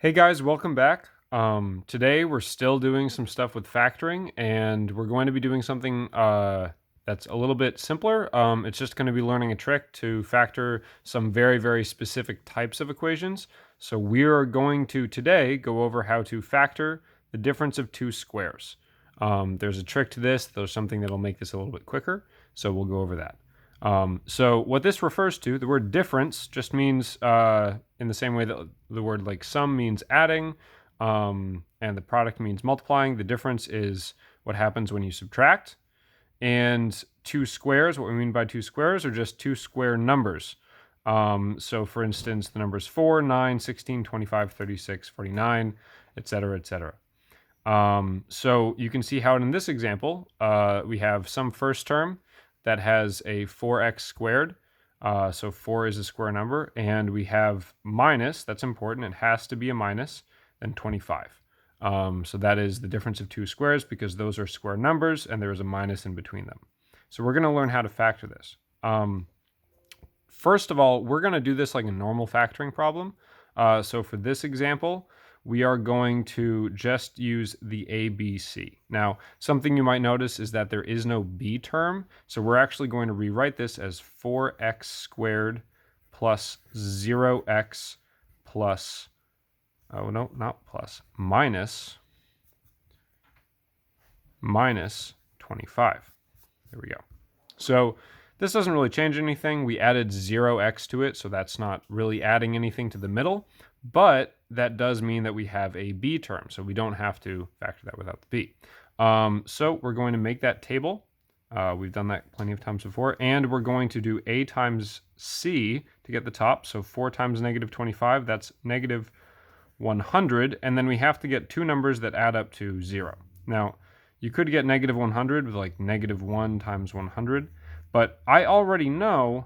Hey guys, welcome back. Today we're still doing some stuff with factoring, and we're going to be doing something that's a little bit simpler. It's just going to be learning a trick to factor some very, very specific types of equations. So we are going to today go over how to factor the difference of two squares. There's a trick to this. There's something that'll make this a little bit quicker, so we'll go over that. So what this refers to, the word difference just means in the same way that the word like sum means adding, and the product means multiplying. The difference is what happens when you subtract. And two squares, what we mean by two squares are just two square numbers. So for instance, the numbers 4, 9, 16, 25, 36, 49, etc., etc. So you can see how in this example, we have some first term that has a 4x squared. So 4 is a square number, and we have minus, that's important, it has to be a minus, then 25. So that is the difference of two squares because those are square numbers and there is a minus in between them. So we're going to learn how to factor this. First of all, we're going to do this like a normal factoring problem. So for this example, we are going to just use the ABC. Now, something you might notice is that there is no B term, so we're actually going to rewrite this as 4x squared plus 0x plus, oh no, not plus, minus 25. There we go. So this doesn't really change anything. We added 0x to it, so that's not really adding anything to the middle, but that does mean that we have a B term, so we don't have to factor that without the B. So we're going to make that table. We've done that plenty of times before, and we're going to do A times C to get the top, so 4 times negative 25, that's negative 100, and then we have to get two numbers that add up to 0. Now, you could get negative 100 with like negative 1 times 100, but I already know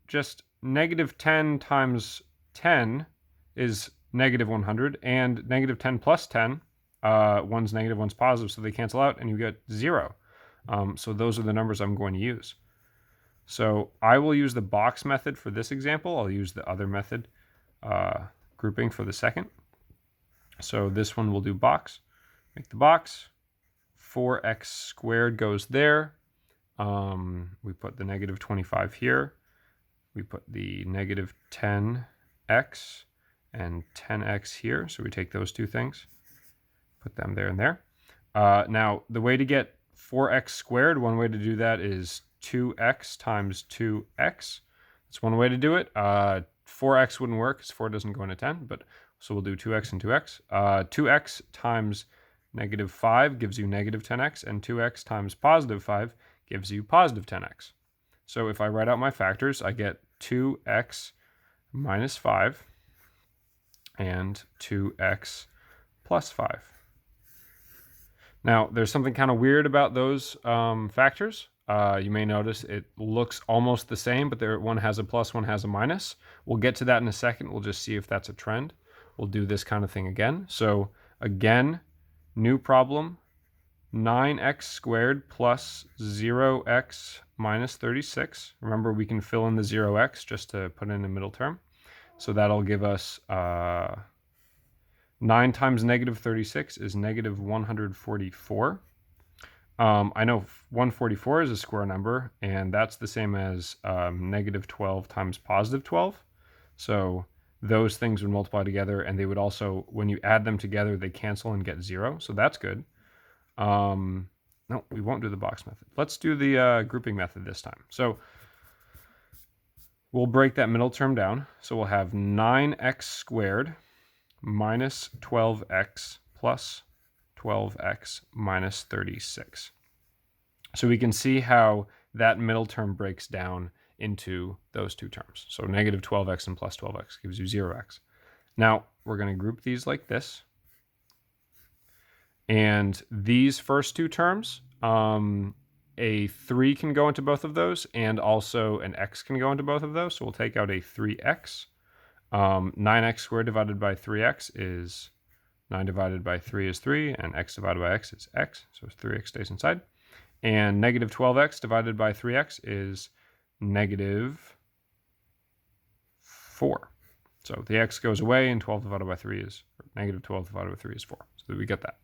just negative 10 times 10 is negative 100, and negative 10 plus 10, one's negative, one's positive, so they cancel out, and you get 0. So those are the numbers I'm going to use. So I will use the box method for this example. I'll use the other method grouping for the second. So this one will do box. Make the box. 4x squared goes there. We put the negative 25 here. We put the negative 10x and 10x here. So we take those two things, put them there and there. Now, the way to get 4x squared, one way to do that is 2x times 2x. That's one way to do it. 4x wouldn't work because 4 doesn't go into 10, but so we'll do 2x and 2x. 2x times negative 5 gives you negative 10x, and 2x times positive 5 gives you positive 10x. So if I write out my factors, I get 2x minus 5 and 2x plus 5. Now, there's something kind of weird about those factors. You may notice it looks almost the same, but one has a plus, one has a minus. We'll get to that in a second. We'll just see if that's a trend. We'll do this kind of thing again. So again, new problem, 9x squared plus 0x minus 36. Remember, we can fill in the 0x just to put in a middle term. So that'll give us 9 times negative 36 is negative 144. I know 144 is a square number, and that's the same as negative 12 times positive 12. So those things would multiply together, and they would also, when you add them together, they cancel and get 0. So that's good. No, we won't do the box method. Let's do the grouping method this time. So we'll break that middle term down. So we'll have 9x squared minus 12x plus 12x minus 36. So we can see how that middle term breaks down into those two terms. So negative 12x and plus 12x gives you 0x. Now we're going to group these like this. And these first two terms, a 3 can go into both of those, and also an x can go into both of those. So we'll take out a 3x. 9x squared divided by 3x is 9 divided by 3 is 3, and x divided by x is x, so 3x stays inside. And negative 12x divided by 3x is negative 4. So the x goes away, and 12 divided by 3 is, or Negative 12 divided by 3 is 4. So we get that.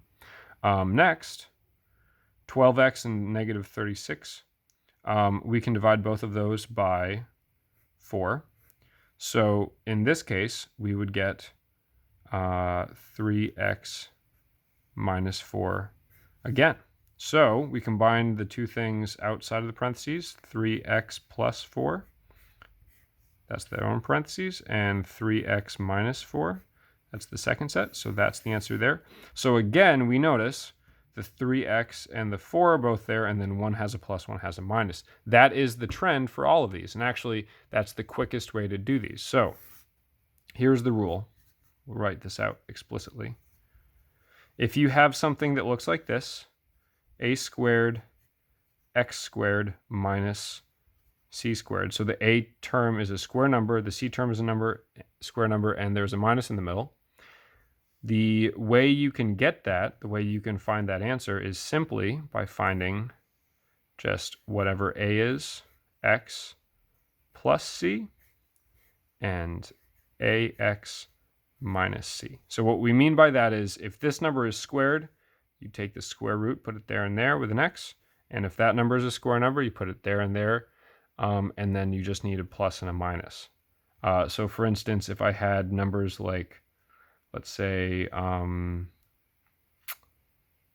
Next, 12x and negative 36. We can divide both of those by 4. So in this case, we would get 3x minus 4 again. So we combine the two things outside of the parentheses, 3x plus 4. That's their own parentheses, and 3x minus 4. That's the second set, so that's the answer there. So again, we notice the 3x and the 4 are both there, and then one has a plus, one has a minus. That is the trend for all of these, and actually, that's the quickest way to do these. So here's the rule. We'll write this out explicitly. If you have something that looks like this, a squared x squared minus c squared. So the a term is a square number, the c term is a square number, and there's a minus in the middle. The way you can get that, the way you can find that answer is simply by finding just whatever a is, x plus c, and ax minus c. So what we mean by that is if this number is squared, you take the square root, put it there and there with an x, and if that number is a square number, you put it there and there, and then you just need a plus and a minus. So for instance, if I had numbers like, let's say,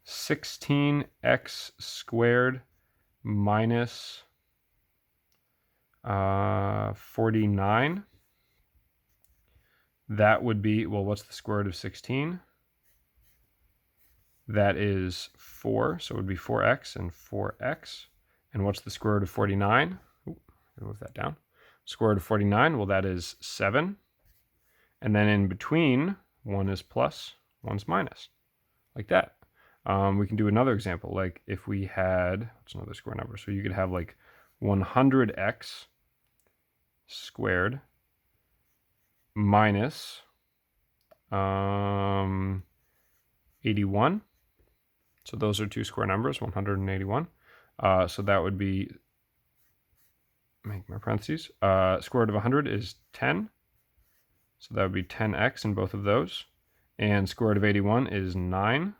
16x squared minus 49, that would be, well, what's the square root of 16? That is 4, so it would be 4x and 4x. And what's the square root of 49? Ooh, move that down. Square root of 49, well, that is 7. And then in between, one is plus, one's minus, like that. We can do another example, like if we had, what's another square number? So you could have like 100x squared minus 81. So those are two square numbers, 181. So that would be, make my parentheses, square root of 100 is 10. So that would be 10x in both of those. And square root of 81 is 9.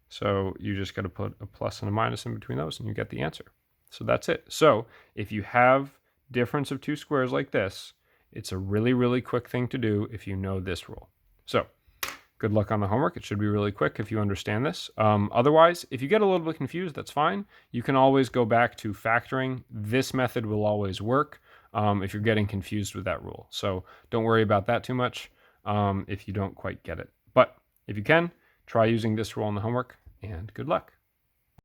So you just got to put a plus and a minus in between those and you get the answer. So that's it. So if you have difference of two squares like this, it's a really, really quick thing to do if you know this rule. So good luck on the homework. It should be really quick if you understand this. Otherwise, if you get a little bit confused, that's fine. You can always go back to factoring. This method will always work if you're getting confused with that rule. So don't worry about that too much if you don't quite get it. But if you can, try using this rule in the homework, and good luck.